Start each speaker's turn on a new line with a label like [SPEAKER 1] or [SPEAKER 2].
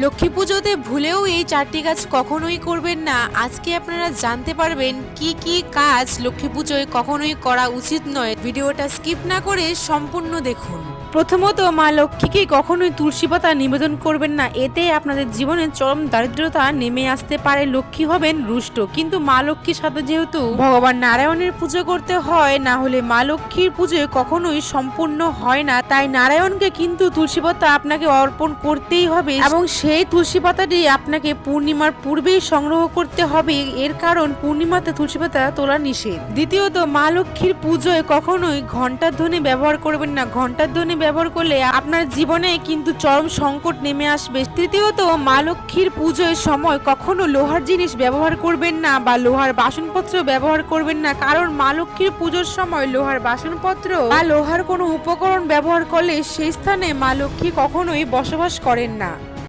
[SPEAKER 1] লক্ষ্মী পুজোতে ভুলেও এই 4টি কাজ কখনোই করবেন না। আজকে আপনারা জানতে পারবেন কি কি কাজ লক্ষ্মী পুজোয় কখনোই করা উচিত নয়। ভিডিওটা স্কিপ না করে সম্পূর্ণ দেখুন। প্রথমত, মা লক্ষ্মীকে কখনোই তুলসী পাতা নিবেদন করবেন না, এতে আপনাদের জীবনে চরম দারিদ্রতা নেমে আসতে পারে। লক্ষ্মী হবেন রুষ্ট, কিন্তু মা লক্ষ্মীর সাথে যেহেতু ভগবান নারায়ণের পুজো করতে হয়, না হলে মা লক্ষ্মীর পুজো কখনোই সম্পূর্ণ হয় না। তাই নারায়ণকে কিন্তু তুলসী পাতা আপনাকে অর্পণ করতেই হবে, এবং সেই তুলসী পাতাটি আপনাকে পূর্ণিমার পূর্বেই সংগ্রহ করতে হবে। এর কারণ পূর্ণিমাতে তুলসী পাতা তোলা নিষেধ। দ্বিতীয়ত, মা লক্ষ্মীর পুজোয় কখনোই ঘন্টার ধ্বনি ব্যবহার করবেন না। ঘন্টার ধ্বনি ব্যবহার করলে আপনার জীবনে কিন্তু চরম সংকট নেমে আসবে। তৃতীয়ত, মা লক্ষ্মীর পুজোর সময় কখনো লোহার জিনিস ব্যবহার করবেন না বা লোহার বাসনপত্র ব্যবহার করবেন না, কারণ মা লক্ষ্মীর পুজোর সময় লোহার বাসনপত্র বা লোহার কোনো উপকরণ ব্যবহার করলে সেই স্থানে মা লক্ষ্মী কখনোই বসবাস করেন না।